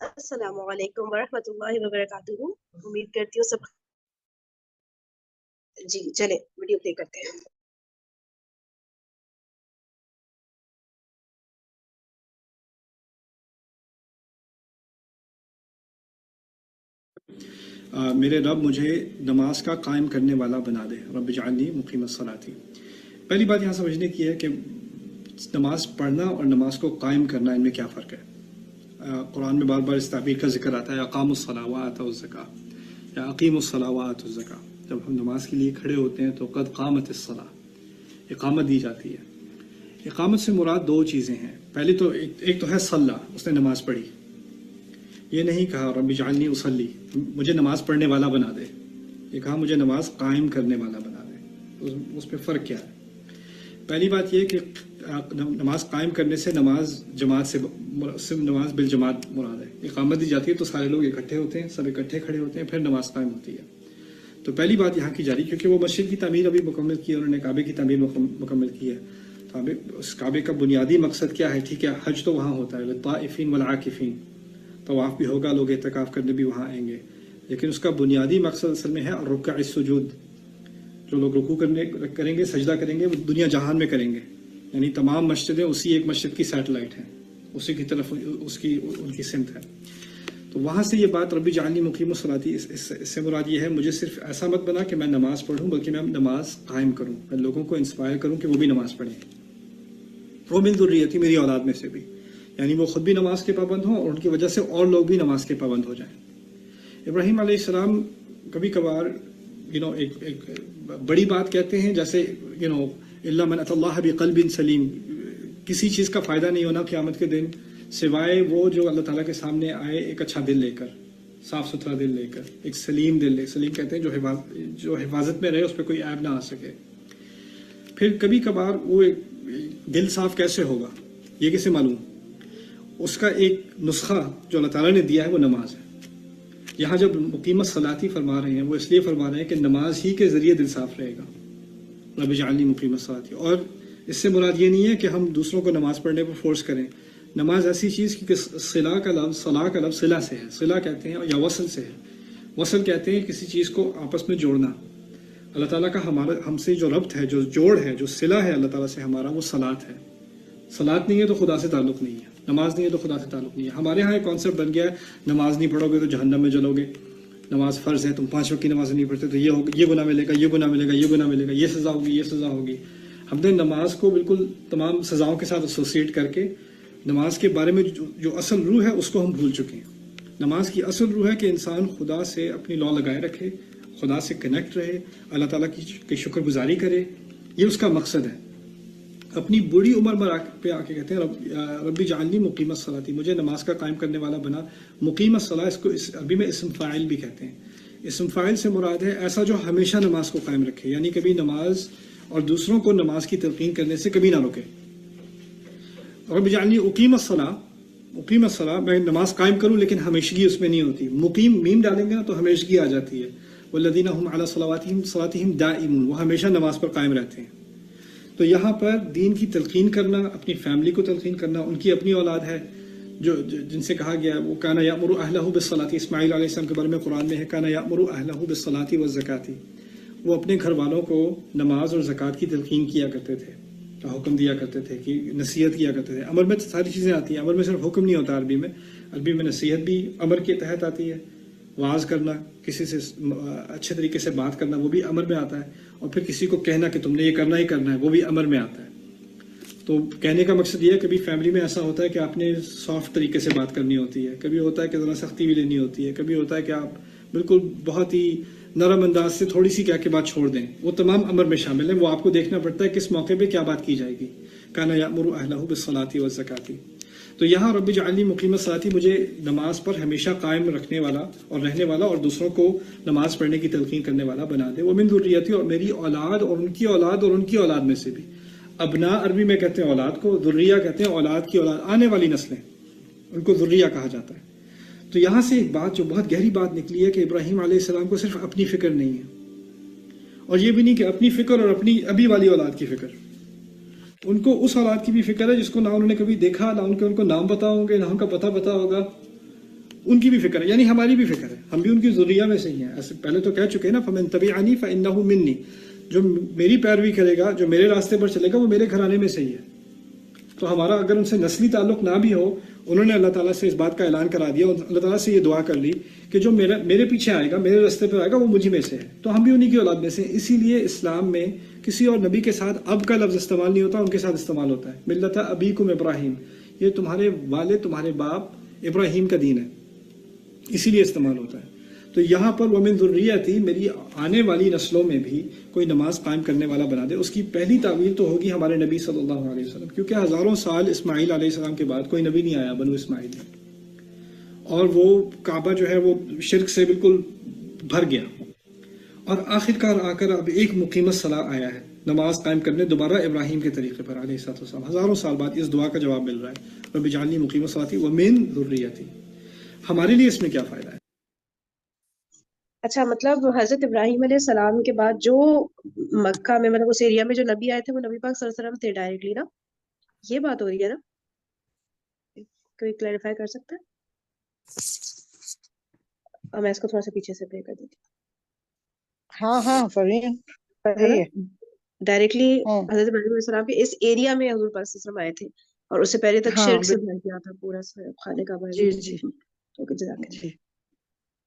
अस्सलामु अलैकुम वरहमतुल्लाहि वबरकातुहू। उम्मीद करती हूँ सब। जी चले वीडियो प्ले करते हैं। मेरे रब मुझे नमाज का कायम करने वाला बना दे, रब जअलनी मुक़ीमस्सलाती। पहली बात यहाँ समझने की है कि नमाज पढ़ना और नमाज को कायम करना, इनमें क्या फ़र्क है। कुरान में बार बार इस ताबीर का जिक्र आता है, अक़ामुस्सलाह व आतउज़्ज़काह या अक़ीमुस्सलाह व आतुज़्ज़काह। जब हम नमाज के लिए खड़े होते हैं तो क़द क़ामतिस्सलाह, इक़ामत दी जाती है। इक़ामत से मुराद दो चीज़ें हैं। पहली तो एक तो है सल्ला, उसने नमाज पढ़ी। ये नहीं कहा रब्बी जअलनी उसल्ली, मुझे नमाज पढ़ने वाला बना दे। ये कहा मुझे नमाज कायम करने वाला बना दे। उस पर फ़र्क क्या है। पहली बात ये कि नमाज कायम करने से नमाज जमात से सिर्फ नमाज बिल जमात मुराद है। इक़ामत दी जाती है तो सारे लोग इकट्ठे होते हैं, सब इकट्ठे खड़े होते हैं, फिर नमाज कायम होती है। तो पहली बात यहाँ की जा रही, क्योंकि वो मस्जिद की तामीर अभी मुकम्मल की है, उन्होंने काबे की तामीर मुकम्मल की है। तो उस काबे का बुनियादी मकसद क्या है। ठीक है, हज तो वहाँ होता है, ताइफीन वल आकिफीन, तवाफ़ भी होगा, लोग एतकाफ़ करने भी वहाँ आएंगे, लेकिन उसका बुनियादी मकसद असल में है रुकअ सुजूद। जो लोग रुकू करेंगे, सजदा करेंगे, वो दुनिया जहान में करेंगे। यानी तमाम मस्जिदें उसी एक मस्जिद की सैटेलाइट हैं, उसी की तरफ उनकी सिमत है। तो वहाँ से ये बात रब्बी जअलनी मुक़ीमस्सलाती, इससे मुराद ये है मुझे सिर्फ ऐसा मत बना कि मैं नमाज पढ़ूँ, बल्कि मैं नमाज कायम करूँ, मैं लोगों को इंस्पायर करूँ कि वो भी नमाज पढ़ें। वो मिन ज़ुर्रियती, मेरी औलाद में से भी, यानी वो खुद भी नमाज के पाबंद हों और उनकी वजह से और लोग भी नमाज के पाबंद हो जाएं। इब्राहीम अलैहिस्सलाम कभी कभार एक बड़ी बात कहते हैं, जैसे इल्ला मन अतल्लाह बिक़ल्बिन सलीम, किसी चीज़ का फ़ायदा नहीं होना क़यामत के दिन सिवाय वो जो अल्लाह ताला के सामने आए एक अच्छा दिल लेकर, साफ़ सुथरा दिल लेकर, एक सलीम दिल ले। सलीम कहते हैं जो हिफाजत में रहे, उस पर कोई ऐब ना आ सके। फिर कभी कभार वो दिल साफ़ कैसे होगा, ये किसे मालूम। उसका एक नुस्खा जो अल्लाह ताला ने दिया है वो नमाज है। यहाँ जब मुक़ीमस्सलाती फरमा रहे हैं, वो इसलिए फरमा रहे हैं कि नमाज ही के ज़रिए दिल साफ़ रहेगा, रब्बी जअलनी मुक़ीमस्सलाती। और इससे मुराद ये नहीं है कि हम दूसरों को नमाज पढ़ने पर फोर्स करें। नमाज ऐसी चीज़, क्योंकि सलाह का लफ्ज़ सिला से है, सिला कहते हैं, या वसल से है। वसल कहते हैं किसी चीज़ को आपस में जोड़ना। अल्लाह ताला का हमसे जो रब्त है, जो जोड़ है, जो सिला है अल्लाह ताला से हमारा, वो सलात है। सलात नहीं है तो खुदा से ताल्लुक़ नहीं है, नमाज नहीं है तो खुदा से ताल्लुक़ नहीं है। हमारे यहाँ एक कॉन्सेप्ट बन गया है, नमाज नहीं पढ़ोगे तो जहन्नम में जलोगे, नमाज फ़र्ज़ है, तुम 5 वक्त की नमाज नहीं पढ़ते तो ये गुनाह मिलेगा, ये गुनाह मिलेगा, ये गुनाह मिलेगा, ये सज़ा होगी, ये सज़ा होगी। हमने नमाज को बिल्कुल तमाम सज़ाओं के साथ एसोसिएट करके नमाज के बारे में जो असल रूह है उसको हम भूल चुके हैं। नमाज की असल रूह है कि इंसान खुदा से अपनी लौ लगाए रखे, खुदा से कनेक्ट रहे, अल्लाह ताला की शुक्रगुजारी करे, ये उसका मकसद है। अपनी बुरी उम्र पे आके कहते हैं रब्बी जअलनी मुक़ीमस्सलाती, मुझे नमाज का कायम करने वाला बना। मुक़ीमस्सलाह, इसको अरबी में इस्म फ़ाइल भी कहते हैं। इस्म फ़ाइल से मुराद है ऐसा जो हमेशा नमाज को कायम रखे, यानी कभी नमाज और दूसरों को नमाज की तलक़ीन करने से कभी ना रोके। रब्बी जअलनी उक़ीमस्सलाह, मैं नमाज कायम करूँ लेकिन हमेशगी उसमें नहीं होती। मुक़ीम मीम डालेंगे ना तो हमेशगी आ जाती है। वल्लज़ीना हुम अला सलावातिहिम दाइमून, वो हमेशा नमाज पर कायम रहते हैं। तो यहाँ पर दीन की तलक़ीन करना, अपनी फैमिली को तलक़ीन करना, उनकी अपनी औलाद है जो जिनसे कहा गया है वो काना यामुरु अहलहु बिस्सलाती, इस्माइल अलैहिस्सलाम के बारे में कुरान में है काना यामुरु अहलहु बिस्सलाती वज़्ज़काती, वो अपने घर वालों को नमाज और ज़कात की तलक़ीन किया करते थे, हुक्म दिया करते थे, कि नसीहत किया करते थे। अमर में सारी चीज़ें आती हैं, अमर में सिर्फ हुक्म नहीं होता। अरबी में नसीहत भी अमर के तहत आती है। वाज करना, किसी से अच्छे तरीके से बात करना, वो भी अमर में आता है। और फिर किसी को कहना कि तुमने ये करना ही करना है, वो भी अमर में आता है। तो कहने का मकसद ये है, कभी फैमिली में ऐसा होता है कि आपने सॉफ्ट तरीके से बात करनी होती है, कभी होता है कि ज़रा सख्ती भी लेनी होती है, कभी होता है कि आप बिल्कुल बहुत ही नरम अंदाज से थोड़ी सी कह के बात छोड़ दें। वो तमाम अमर में शामिल है। वो आपको देखना पड़ता है किस मौके पे क्या बात की जाएगी। काना यामुरु अहलहु बिस्सलाती वज़्ज़काती। तो यहाँ रब्बी जअलनी मुक़ीमस्सलाती, मुझे नमाज पर हमेशा कायम रखने वाला और रहने वाला और दूसरों को नमाज पढ़ने की तलक़ीन करने वाला बना दे। वो मिन ज़ुर्रियती, और मेरी औलाद और उनकी औलाद और उनकी औलाद में से भी। अबना अरबी में कहते हैं औलाद को, ज़ुर्रिया कहते हैं औलाद की औलाद, आने वाली नस्लें, उनको ज़ुर्रिया कहा जाता है। तो यहाँ से एक बात जो बहुत गहरी बात निकली है कि इब्राहीम अलैहिस्सलाम को सिर्फ अपनी फ़िक्र नहीं है, और ये भी नहीं कि अपनी फ़िक्र और अपनी अभी वाली औलाद की फ़िक्र, उनको उस औलाद की भी फ़िक्र है जिसको ना उन्होंने कभी देखा, ना उनको नाम पता होंगे, ना उनका पता होगा, ان کی بھی فکر ہے، یعنی ہماری بھی فکر ہے، ہم بھی ان کی ذریہ میں سے ہی ہیں. ایسے پہلے تو کہہ چکے ہیں نا فمن تبعنی فانہ منی، جو میری پیروی کرے گا، جو میرے راستے پر چلے گا، وہ میرے گھرانے میں سے ہی ہے. تو ہمارا اگر ان سے نسلی تعلق نہ بھی ہو، انہوں نے اللہ تعالیٰ سے اس بات کا اعلان کرا دیا اور اللہ تعالیٰ سے یہ دعا کر لی کہ جو میرے پیچھے آئے گا، میرے راستے پر آئے گا، وہ مجھ میں سے ہے. تو ہم بھی انہی کی اولاد میں سے ہیں. اسی لیے اسلام میں کسی اور نبی کے ساتھ اب کا لفظ استعمال نہیں ہوتا، ان کے ساتھ استعمال ہوتا ہے. ملت ابیکم ابراہیم، یہ تمہارے والد، تمہارے باپ ابراہیم کا دین ہے، اسی لیے استعمال ہوتا ہے. تو یہاں پر ومن ذریتی، میری آنے والی نسلوں میں بھی کوئی نماز قائم کرنے والا بنا دے. اس کی پہلی تعویل تو ہوگی ہمارے نبی صلی اللہ علیہ وسلم، کیونکہ ہزاروں سال اسماعیل علیہ السلام کے بعد کوئی نبی نہیں آیا بنو اسماعیل میں، اور وہ کعبہ جو ہے وہ شرک سے بالکل بھر گیا. اور آخر کار آ کر اب ایک مقیم الصلاۃ آیا ہے، نماز قائم کرنے دوبارہ ابراہیم کے طریقے پر علیہ السلام. ہزاروں سال بعد اس دعا کا جواب مل رہا ہے، رب اجعلنی مقیم الصلاۃ ومن ذریتی. ہمارے لیے اس میں کیا فائدہ ہے؟ اچھا، مطلب حضرت ابراہیم علیہ السلام کے بعد جو مکہ میں، مطلب اس ایریا میں جو نبی آئے تھے، وہ نبی پاک صلی اللہ علیہ وسلم تھے ڈائریکٹلی نا؟ یہ بات ہو رہی ہے نا؟ کوئی کلیریفائی کر سکتا ہے؟ میں اس کو تھوڑا سا پیچھے سے پلے کر دیتی ہاں صحیح ہوں، ہے صحیح نا؟ ہے. ڈائریکٹلی ہاں حضرت ابراہیم علیہ السلام کے اس ایریا میں حضور پاک صلی اللہ علیہ وسلم آئے تھے، اور اس سے پہلے تک ہاں شرک سے بھر گیا تھا پورا خانہ کعبہ. جی جی اوکے، جزاک اللہ. جی.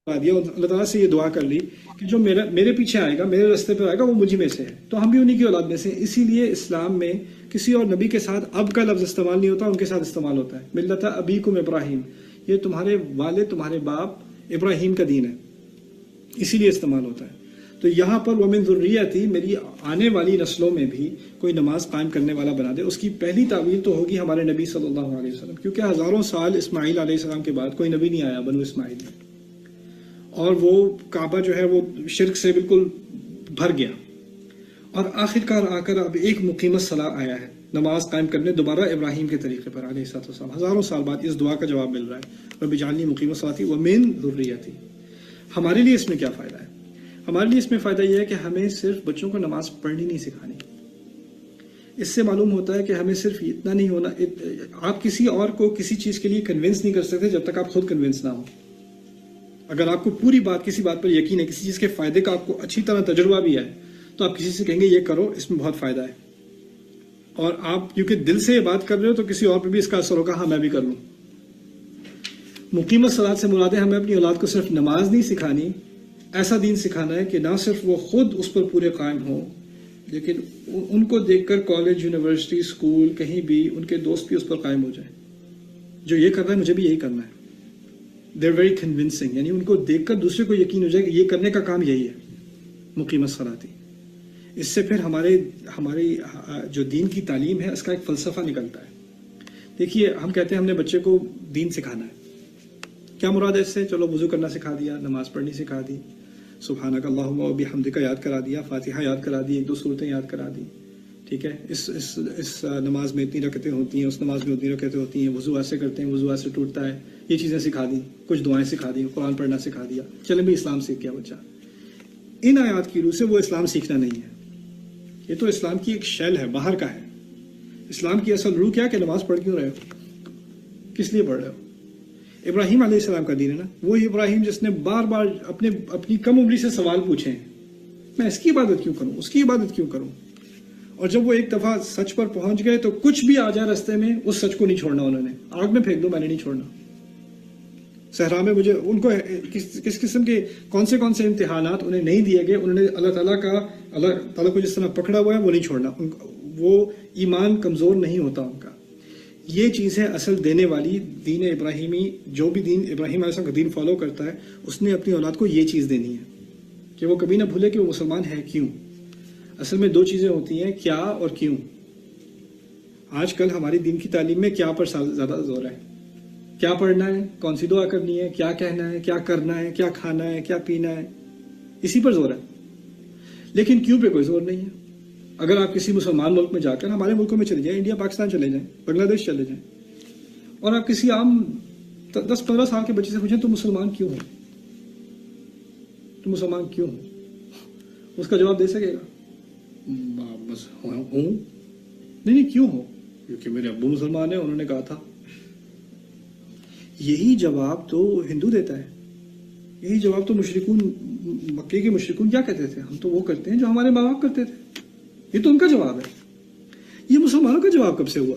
دیا اور اللہ تعالیٰ سے یہ دعا کر لی کہ جو میرے پیچھے آئے گا، میرے راستے پہ آئے گا، وہ مجھ میں سے ہے. تو ہم بھی انہی کی اولاد میں سے ہیں. اسی لیے اسلام میں کسی اور نبی کے ساتھ اب کا لفظ استعمال نہیں ہوتا، ان کے ساتھ استعمال ہوتا ہے. ملت ابیکم ابراہیم، یہ تمہارے والد، تمہارے باپ ابراہیم کا دین ہے، اسی لیے استعمال ہوتا ہے. تو یہاں پر ومن ذریتی، میری آنے والی نسلوں میں بھی کوئی نماز قائم کرنے والا بنا دے. اس کی پہلی تعویل تو ہوگی ہمارے نبی صلی اللہ علیہ وسلم، کیونکہ ہزاروں سال اسماعیل علیہ السلام کے بعد کوئی نبی نہیں آیا بنو اسماعیل میں، اور وہ کعبہ جو ہے وہ شرک سے بالکل بھر گیا. اور آخر کار آ کر اب ایک مقیم الصلاۃ آیا ہے، نماز قائم کرنے دوبارہ ابراہیم کے طریقے پر علیہ السلام. ہزاروں سال بعد اس دعا کا جواب مل رہا ہے، رب اجعلنی مقیم الصلاۃ ومن ذریتی. ہمارے لیے اس میں کیا فائدہ ہے؟ ہمارے لیے اس میں فائدہ یہ ہے کہ ہمیں صرف بچوں کو نماز پڑھنی نہیں سکھانی. اس سے معلوم ہوتا ہے کہ ہمیں صرف اتنا نہیں ہونا، آپ کسی اور کو کسی چیز کے لیے کنونس نہیں کر سکتے جب تک آپ خود کنونس نہ ہو. اگر آپ کو پوری بات کسی بات پر یقین ہے، کسی چیز کے فائدے کا آپ کو اچھی طرح تجربہ بھی ہے، تو آپ کسی سے کہیں گے یہ کرو، اس میں بہت فائدہ ہے. اور آپ کیونکہ دل سے یہ بات کر رہے ہو تو کسی اور پہ بھی اس کا اثر ہوگا، ہاں میں بھی کر لوں. مقیم الصلاۃ سے مراد ہے ہمیں اپنی اولاد کو صرف نماز نہیں سکھانی، ایسا دین سکھانا ہے کہ نہ صرف وہ خود اس پر پورے قائم ہوں، لیکن ان کو دیکھ کر کالج، یونیورسٹی، اسکول، کہیں بھی ان کے دوست بھی اس پر قائم ہو جائیں. جو یہ کر رہا ہے مجھے بھی یہی کرنا ہے. they're very convincing، یعنی ان کو دیکھ کر دوسرے کو یقین ہو جائے کہ یہ کرنے کا کام یہی ہے، مقیم الصلاۃ. اس سے پھر ہماری جو دین کی تعلیم ہے اس کا ایک فلسفہ نکلتا ہے. دیکھیے، ہم کہتے ہیں ہم نے بچے کو دین سکھانا ہے. کیا مراد ہے اس سے؟ چلو وضو کرنا سکھا دیا، نماز پڑھنی سکھا دی، سبحانک اللہم و بحمدک یاد کرا دیا، فاتحہ یاد کرا دی، 1-2 صورتیں یاد کرا دی. ٹھیک ہے، اس نماز میں اتنی رکعتیں ہوتی ہیں، اس نماز میں اتنی رکعتیں ہوتی ہیں، وضو ایسے کرتے ہیں، وضو ایسے ٹوٹتا ہے. یہ چیزیں سکھا دی، کچھ دعائیں سکھا دی، قرآن پڑھنا سکھا دیا، چلیں بھی اسلام سیکھ گیا بچہ. ان آیات کی روح سے وہ اسلام سیکھنا نہیں ہے. یہ تو اسلام کی ایک شیل ہے، باہر کا ہے. اسلام کی اصل روح کیا کہ نماز پڑھ کیوں رہے ہو، کس لیے پڑھ رہے ہو. ابراہیم علیہ السلام کا دین ہے نا، وہی ابراہیم جس نے بار بار اپنی کم عمری سے سوال پوچھے ہیں، میں اس کی عبادت کیوں کروں، اس کی عبادت کیوں کروں. اور جب وہ ایک دفعہ سچ پر پہنچ گئے تو کچھ بھی آ جائے رستے میں اس سچ کو نہیں چھوڑنا. انہوں نے آگ میں پھینک دو، میں نے نہیں چھوڑنا. صحرا میں مجھے ان کو کس قسم کے کون سے امتحانات انہیں نہیں دیے گئے، انہوں نے اللہ تعالیٰ کو جس طرح پکڑا ہوا ہے وہ نہیں چھوڑنا. وہ ایمان کمزور نہیں ہوتا ان کا. یہ چیز ہے اصل دینے والی دین ابراہیمی. جو بھی دین ابراہیم علیہ السلام کا دین فالو کرتا ہے، اس نے اپنی اولاد کو یہ چیز دینی ہے کہ وہ کبھی نہ بھولے کہ وہ مسلمان ہے کیوں. اصل میں 2 چیزیں ہوتی ہیں، کیا اور کیوں. آج کل ہماری دین کی تعلیم میں کیا پر زیادہ زور ہے. کیا پڑھنا ہے، کون سی دعا کرنی ہے، کیا کہنا ہے، کیا کرنا ہے، کیا کھانا ہے، کیا پینا ہے، اسی پر زور ہے. لیکن کیوں پہ کوئی زور نہیں ہے. اگر آپ کسی مسلمان ملک میں جا کر، ہمارے ملکوں میں چلے جائیں، انڈیا، پاکستان چلے جائیں، بنگلہ دیش چلے جائیں، اور آپ کسی عام 10-15 سال کے بچے سے پوچھیں تم مسلمان کیوں ہو، تم مسلمان کیوں ہو، اس کا جواب دے سکے گا؟ بس ہوں. نہیں، کیوں ہو؟ کیونکہ میرے ابو مسلمان ہیں، انہوں نے کہا تھا. یہی جواب تو ہندو دیتا ہے، یہی جواب تو مشرکون، مکے کے مشرکون کیا کہتے تھے؟ ہم تو وہ کرتے ہیں جو ہمارے ماں باپ کرتے تھے. یہ تو ان کا جواب ہے. یہ مسلمانوں کا جواب کب سے ہوا؟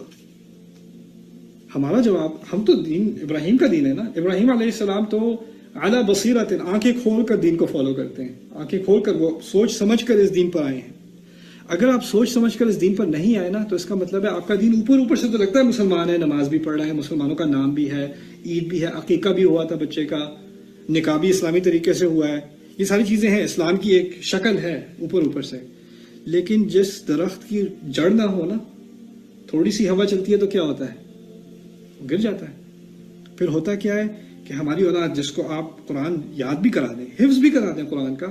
ہمارا جواب، ہم تو دین ابراہیم کا دین ہے نا. ابراہیم علیہ السلام تو اعلیٰ بصیرت، آنکھیں کھول کر دین کو فالو کرتے ہیں، آنکھیں کھول کر وہ سوچ سمجھ کر اس دین پر آئے ہیں. اگر آپ سوچ سمجھ کر اس دین پر نہیں آئے نا تو اس کا مطلب ہے آپ کا دین اوپر اوپر سے تو لگتا ہے مسلمان ہے، نماز بھی پڑھ رہا ہے، مسلمانوں کا نام بھی ہے، عید بھی ہے، عقیقہ بھی ہوا تھا بچے کا، نکاح بھی اسلامی طریقے سے ہوا ہے، یہ ساری چیزیں ہیں، اسلام کی ایک شکل ہے اوپر اوپر سے. لیکن جس درخت کی جڑ نہ ہو نا، تھوڑی سی ہوا چلتی ہے تو کیا ہوتا ہے؟ وہ گر جاتا ہے. پھر ہوتا کیا ہے کہ ہماری اولاد جس کو آپ قرآن یاد بھی کرا دیں، حفظ بھی کرا دیں قرآن کا،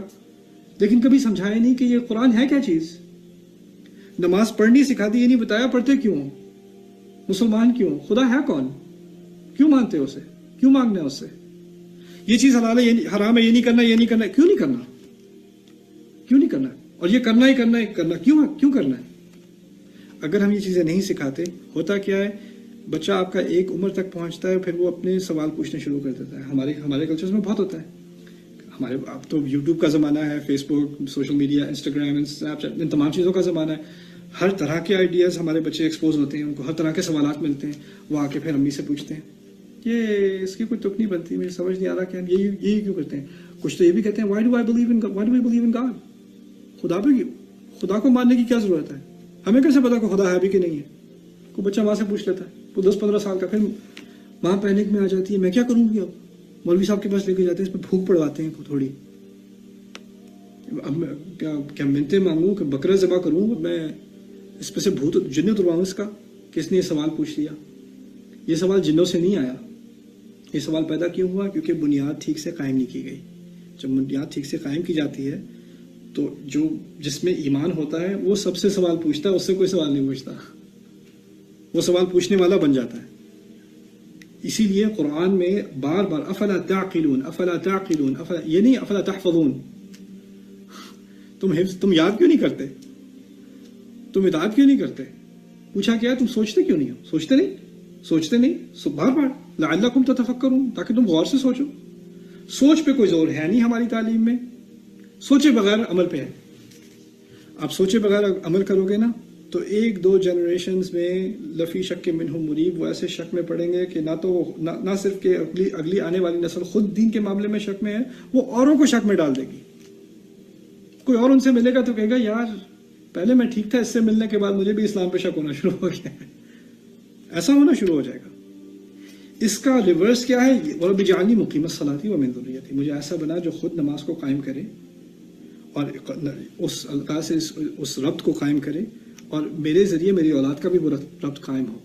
لیکن کبھی سمجھائے نہیں کہ یہ قرآن ہے کیا چیز. نماز پڑھنی سکھا دی، یہ نہیں بتایا پڑھتے کیوں، مسلمان کیوں، خدا ہے کون، کیوں مانتے اسے، کیوں مانگنا ہے اس سے، یہ چیز حلال ہے، یہ حرام ہے، یہ نہیں کرنا، یہ نہیں کرنا، کیوں نہیں کرنا، کیوں نہیں کرنا، اور یہ کرنا ہی کرنا ہے، کرنا کیوں کرنا ہے. اگر ہم یہ چیزیں نہیں سکھاتے، ہوتا کیا ہے، بچہ آپ کا ایک عمر تک پہنچتا ہے، پھر وہ اپنے سوال پوچھنے شروع کر دیتا ہے. ہمارے کلچرز میں بہت ہوتا ہے. ہمارے اب تو یوٹیوب کا زمانہ ہے، Facebook, social media, Instagram, Snapchat, ان تمام چیزوں کا زمانہ ہے. ہر طرح کے آئیڈیاز ہمارے بچے ایکسپوز ہوتے ہیں، ان کو ہر طرح کے سوالات ملتے ہیں. وہ آ کے پھر امی سے پوچھتے ہیں، یہ اس کی کوئی تک نہیں بنتی، مجھے سمجھ نہیں آ رہا کہ ہم یہی کیوں کرتے ہیں. کچھ تو یہ بھی کہتے ہیں why do I believe in God, خدا کو ماننے کی کیا ضرورت ہے، ہمیں کیسے پتا کہ خدا ہے بھی کہ نہیں ہے. کوئی بچہ ماں سے پوچھ لیتا ہے، وہ 10-15 سال کا، پھر ماں پینک میں آ جاتی ہے، میں کیا کروں گی اب. مولوی صاحب کے پاس لے کے جاتے ہیں، اس پہ پھونک پڑواتے ہیں تھوڑی، اب میں کیا منتیں مانگوں کہ بکرا ذبح کروں، میں اس پہ سے بھوت جن اترواؤں اس کا. کس نے یہ سوال پوچھ لیا؟ یہ سوال جنوں سے نہیں آیا. یہ سوال پیدا کیوں ہوا؟ کیونکہ بنیاد ٹھیک سے قائم نہیں کی گئی. جب بنیاد ٹھیک سے قائم کی جاتی ہے تو جس میں ایمان ہوتا ہے وہ سب سے سوال پوچھتا ہے، اس سے کوئی سوال نہیں پوچھتا، وہ سوال پوچھنے والا بن جاتا ہے. اسی لیے قرآن میں بار بار افلا تعقلون، افلا تعقلون، یہ نہیں افلا تحفظون. تم یاد کیوں نہیں کرتے، تم اطاعت کیوں نہیں کرتے. پوچھا کیا ہے، تم سوچتے کیوں نہیں ہو، سوچتے نہیں بار بار لعلکم تتفکرون، تاکہ تم غور سے سوچو. سوچ پہ کوئی زور ہے نہیں ہماری تعلیم میں، سوچے بغیر عمل پہ ہے. آپ سوچے بغیر عمل کرو گے نا تو 1-2 جنریشنز میں لفی شک منہم مریب، وہ ایسے شک میں پڑیں گے کہ نہ صرف کہ اگلی آنے والی نسل خود دین کے معاملے میں شک میں ہے، وہ اوروں کو شک میں ڈال دے گی. کوئی اور ان سے ملے گا تو کہے گا یار پہلے میں ٹھیک تھا، اس سے ملنے کے بعد مجھے بھی اسلام پہ شک ہونا شروع ہو گیا ہے. ایسا ہونا شروع ہو جائے گا. اس کا ریورس کیا ہے، وَرَبِّ اجْعَلْنِی مُقِیمَ الصَّلَاةِ وَمِن ذُرِّیَّتِی، مجھے ایسا بنا جو خود نماز کو قائم کرے اور اس اللہ سے اس ربط کو قائم کرے، اور میرے ذریعے میری اولاد کا بھی وہ ربط قائم ہو.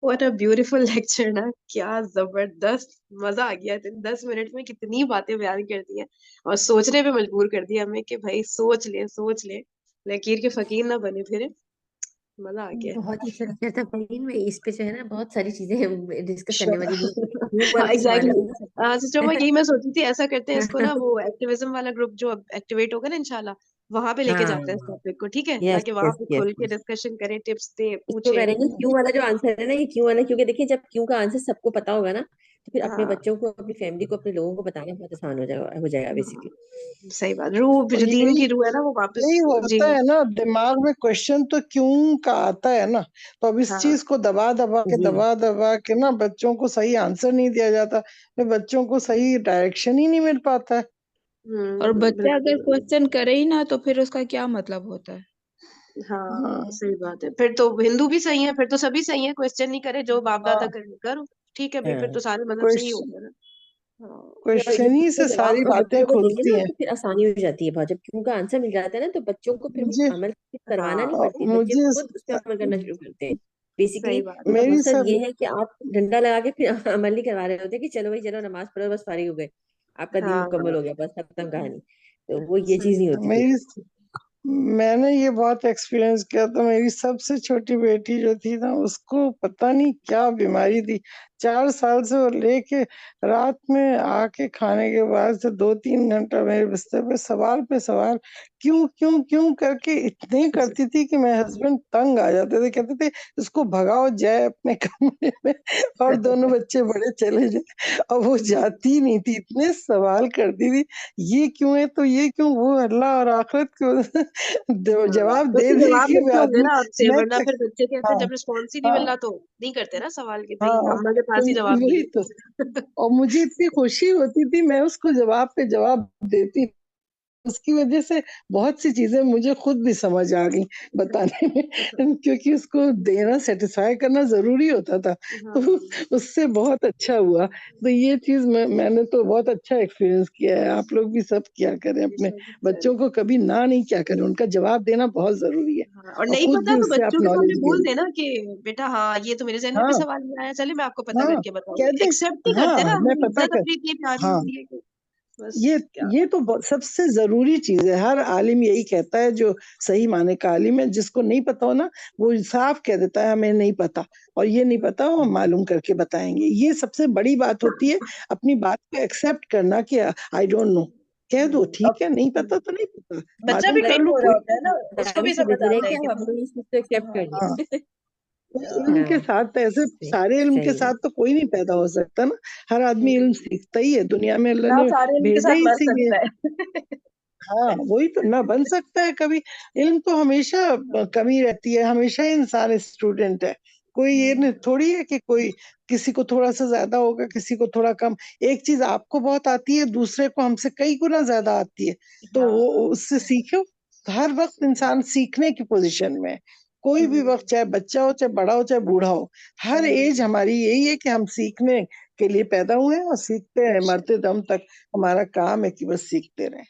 واٹ اے بیوٹیفل لیکچر نا، کیا زبردست، مزہ آ گیا. 10 منٹ میں کتنی باتیں بیان کر دی ہیں اور سوچنے پہ مجبور کر دیا ہمیں کہ بھائی سوچ لے، لکیر کے فقیر نہ بنے پھرے. مزہ آ گیا. بہت ہی اچھا لگتا تھا فرین میں، اس پہ جو ہے نا بہت ساری چیزیں ڈسکس کرنے والی ہاں کے سوال ایگزیکٹلی. ہے. سسٹر میں یہی میں سوچی تھی، ایسا کرتے ہیں اس کو نا، وہ ایکٹیویزم والا گروپ جو اب ایکٹیویٹ ہوگا نا انشاءاللہ، وہاں پہ لے کے ہاں جاتے ہیں اس ٹاپک کو، ٹھیک ہے، یس تاکہ وہاں یس پہ یس. کھل کے ڈسکشن کریں، ٹپس دیں، اس کو پوچھیں. کریں گے کیوں والا جو آنسر ہے نا، یہ کیوں والا، کیونکہ دیکھیں جب کیوں کا آنسر سب کو پتا ہوگا نا تو پھر اپنے ہاں بچوں کو، اپنی فیملی کو، اپنے لوگوں کو بتانا بہت آسان ہو جائے گا بیسکلی. صحیح بات. روح اور جو دین یہی کی روح ہے نا وہ واپس. یہی جی ہوتا ہے نا، دماغ میں کوشچن تو کیوں کا آتا ہے نا، تو اب اس ہاں چیز کو دبا جی کے نا بچوں کو صحیح آنسر نہیں دیا جاتا، پھر بچوں کو صحیح ڈائریکشن ہی نہیں مل پاتا ہے. اور بچہ اگر بالکل. کوشچن کرے ہی نہ تو پھر اس کا کیا مطلب ہوتا ہے. ہاں صحیح بات ہے. پھر تو ہندو بھی صحیح ہے، پھر تو سبھی صحیح ہے، کوشچن نہیں کرے، جو باپ دادا کرو، ٹھیک ہے بھائی، پھر تو سارے مذہب صحیح ہو گئے نا. ہاں کوشچن ہی سے ساری باتیں بچوں کو دیں گے کھلتی نا ہیں. تو پھر آسانی ہو جاتی ہے بہت. جب کیوں کا آنسر مل جاتا ہے نا تو بچوں کو پھر وہ مجھے عمل کروانا نہیں پڑتی، بچے مجھے خود اس پہ عمل کرنا شروع کرتے ہیں. بیسیکلی صحیح بات ان ہے. کا میری مقصد سب یہ ہے کہ آپ ڈنڈا لگا کے پھر عمل نہیں کروا رہے ہوتے کہ چلو بھائی چلو نماز پڑھو بس فارغ ہو گئے، آپ کا دین ہاں مکمل ہو گیا، بس ختم کہانی. تو وہ یہ چیز صحیح نہیں بات. ہوتی میری پھر. میں نے یہ بہت ایکسپیرینس کیا تھا. میری سب سے چھوٹی بیٹی جو تھی نا، اس کو پتہ نہیں کیا بیماری تھی، 4 साल से वो लेके रात में आके खाने के बाद से 2-3 घंटा मेरे बिस्तर पे सवाल क्यों करके इतने करती थी कि मेरे हस्बैंड तंग आ जाते थे, कहते थे इसको भगाओ जाए अपने कमरे में और दोनों बच्चे बड़े चले जाए। अब वो जाती नहीं थी, इतने सवाल करती थी, ये क्यों है तो ये क्यों, वो अल्लाह और आखिरत क्यों, जवाब दे उसके दे जवाब के मिलते होंगे आदमी ना आपसे, मैं वरना फिर बच्चे कहते हैं हाँ जब रिस्पॉन्स ही नहीं हाँ मिल रहा तो नहीं करते ना सवाल कि भाई हाँ अम्मा के पास ही तो जवाब वही तो, दीजिए। और मुझे इतनी खुशी होती थी, मैं उसको जवाब पे जवाब देती, उसकी वजह से बहुत सी चीजें मुझे खुद भी समझ आ गई बताने में क्योंकि उसको देना, सेटिस्फाई करना जरूरी होता था, तो हाँ उससे बहुत अच्छा हुआ। तो ये चीज मैंने तो बहुत अच्छा एक्सपीरियंस किया है, आप लोग भी सब किया करें, अपने बच्चों को कभी ना नहीं क्या करें, उनका जवाब देना बहुत जरूरी है, हाँ, और और नहीं खुद पता भी तो उससे आप बच्चों के सामने नॉलेज बोल गेन। देना कि बेटा हाँ ये तो मेरे जहन में भी हाँ सवाल नहीं आया, चलिए मैं आपको पता हाँ करके कह बताऊंगी। दे, एक्सेप्ट नहीं करते ना, हाँ मैं हमें पता इज्जत कर, अपनी इतनी प्यारी हाँ होती है कि बस ये क्या। ये तो सबसे जरूरी चीज है, हर आलिम यही कहता है, जो सही माने का आलिम है, जिसको नहीं पता हो ना वो साफ कह देता है हमें नहीं पता, और ये नहीं पता वो मालूम करके बताएंगे, ये सबसे बड़ी बात होती है, अपनी बात को एक्सेप्ट करना कि आई डोंट नो, कह दो ठीक है, नहीं पता तो नहीं पता, बच्चा मालूम भी कर ट्रेन लो हो रहा कोई। होता है ना, उसको भी समझ है आता है कि कि अब हमको इस चीज को एक्सेप्ट कर हाँ लिया। इल्म के हाँ साथ ऐसे सही सारे इल्म के सही है। साथ तो कोई नहीं पैदा हो सकता ना, हर आदमी इल्म सीखता ही है, दुनिया में अल्लाह ना ने सारे इनके भेजा साथ ही मर इसीलिए। सकता है। हाँ वही तो, ना बन सकता है कभी, इल्म तो हमेशा कमी रहती है, हमेशा इंसान स्टूडेंट है, कोई ये नहीं थोड़ी है कि कोई किसी को थोड़ा सा ज्यादा होगा, किसी को थोड़ा कम, एक चीज आपको बहुत आती है दूसरे को हमसे कई गुना ज्यादा आती है, तो वो उससे सीखो, हर वक्त इंसान सीखने की पोजीशन में है, कोई भी वक्त, चाहे बच्चा हो चाहे बड़ा हो चाहे बूढ़ा हो, हर एज हमारी यही है कि हम सीखने के लिए पैदा हुए हैं और सीखते हैं, मरते दम तक हमारा काम है कि बस सीखते रहें।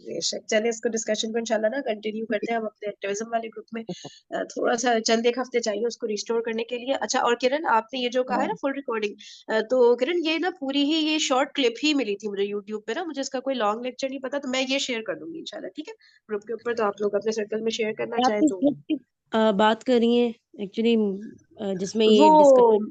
बेशक, चलिए इसको डिस्कशन को इंशाल्लाह ना कंटिन्यू करते हैं हम अपने एक्टिविज्म वाले ग्रुप में। थोड़ा सा चंद एक हफ्ते चाहिए उसको रिस्टोर करने के लिए। अच्छा, और किरण आपने ये जो कहा है ना फुल रिकॉर्डिंग, तो किरण ये ना पूरी ही ये शॉर्ट क्लिप ही मिली थी मुझे यूट्यूब पे ना, मुझे इसका कोई लॉन्ग लेक्चर नहीं पता, तो मैं ये शेयर कर दूंगी इंशाल्लाह, ठीक है ग्रुप के ऊपर, तो आप लोग अपने सर्कल में शेयर करना आप चाहें किस तो। ग्रुप की बात कर रही हैं एक्चुअली, जिसमें वो ये डिस्कशन।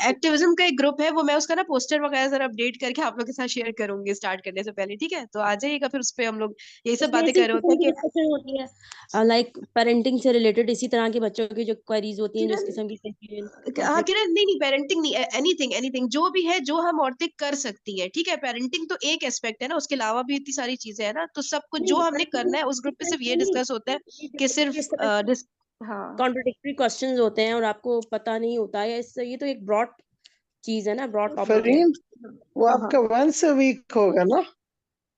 एक्टिविज्म का एक ग्रुप है, वो मैं उसका ना पोस्टर वगैरह जरा अपडेट करके आप लोग के साथ शेयर करूंगी स्टार्ट करने से पहले, ठीक है, तो आ जाइएगा, फिर उस पे हम लोग यही सब उसमें बातें ऐसी कर रहे होते किस्म हैं की कि डिस्कशन होती है, लाइक पेरेंटिंग से रिलेटेड, इसी तरह के बच्चों की जो क्वेरीज होती हैं, जो इस किरण, किस्म की कंफ्यूजन हाँ कॉन्फ्लिक्ट। किरण, नहीं नहीं पेरेंटिंग नहीं, एनीथिंग एनीथिंग जो भी है जो हम औरतें कर सकती है, ठीक है, पेरेंटिंग तो एक एस्पेक्ट है ना, उसके अलावा भी इतनी सारी चीजें है ना, तो सब कुछ जो हमने करना है उस ग्रुप पे सिर्फ ये डिस्कस होता है कि सिर्फ इस तरह के हाँ कॉन्ट्रोडिक्टरी क्वेश्चंस होते हैं और आपको पता नहीं होता है, इससे ये तो एक ब्रॉड चीज है ना, ब्रॉड टॉपिक है। फरीन वो हाँ हाँ आपका वंस अ वीक होगा ना?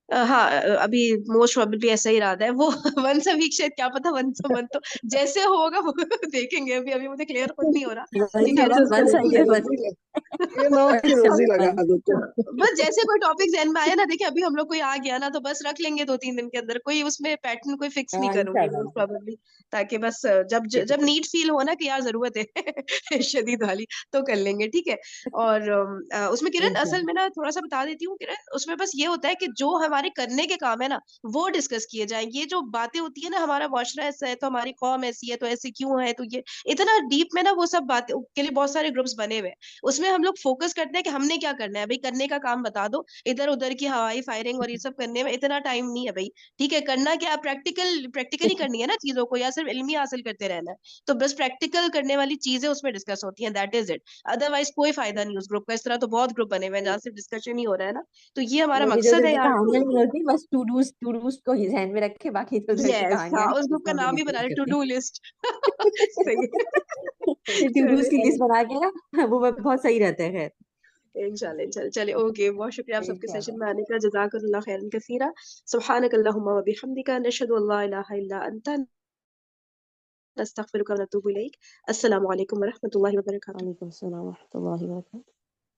हाँ, अभी मोस्ट प्रोबेबली ऐसा ही इरादा है वो। वंस अ वीक शायद, क्या पता वंस अ मंथ, तो जैसे होगा वो देखेंगे, अभी अभी मुझे क्लियर खुद नहीं हो रहा कि ये ना कैसे हो उसको कि वन रोजी साइड रखेंगे। बस। ये ना हो कि रोजी लगा दो तुम। बस जैसे कोई टॉपिक ज़हन में आया ना, देखिए अभी हम लोग कोई आ गया ना, तो बस रख लेंगे 2-3 दिन के अंदर, कोई उसमें पैटर्न कोई फिक्स नहीं करूंगी मोस्ट इंशाल्लाह। प्रोबेबली, ताकि बस जब नीड फील हो ना कि यार जरूरत है शदीद वाली, तो कर लेंगे, ठीक है। और उसमें किरण असल में ना थोड़ा सा बता देती हूँ किरण, उसमें बस ये होता है कि जो हमारे करने के काम है ना वो डिस्कस किए जाएं, ये जो बातें होती है ना, हमारा मुआशरा ऐसा है तो हमारी कौम ऐसी है तो ऐसे क्यों है, तो ये इतना डीप में ना वो सब बातें के लिए बहुत सारे ग्रुप्स बने हुए हैं, उसमें हम लोग फोकस करते हैं कि हमने क्या करना है भाई, करने का काम बता दो, इधर उधर की हवाई फायरिंग और ये सब करने में इतना टाइम नहीं है भाई, ठीक है, करना क्या, प्रैक्टिकली करनी है ना चीजों को, या सिर्फ इल्मी हासिल करते रहना है, तो बस प्रैक्टिकल करने वाली चीजें उसमें डिस्कस होती हैं, दैट इज इट, अदरवाइज कोई फायदा नहीं उस ग्रुप का, इस तरह तो बहुत ग्रुप बने हुए हैं जहाँ सिर्फ डिस्कशन ही हो रहा है ना, तो ये हमारा इधर मकसद उधर है की यार। कहानियां नहीं होती, बस टू डूज को ही ध्यान में रखे, बाकी इधर उधर की यस कहानियां हाँ, नहीं, उस ग्रुप जिसको का हम लोग नाम ही बना डिस्कस रहे टू करते डू लिस्ट। सही है। हैं। टू डूज की लिस्ट बना के ना, वो बहुत सही रहता है। खैर इंशाल्लाह इंशाल्लाह, चलिए ओके, बहुत शुक्रिया आप सबके सेशन इंशाल्लाह। में आने का, जज़ाकल्लाह खैरन कसीरा, सुब्हानक अल्लाहुम्मा व बिहम्दिका, नशहदु अल्ला इलाहा इल्ला अंता, नस्तगफिरुका व नतूबु इलैक। अस्सलामु अलैकुम व रहमतुल्लाहि व बरकातुहू। वालेकुम सलाम व रहमतुल्लाहि व बरकातहू।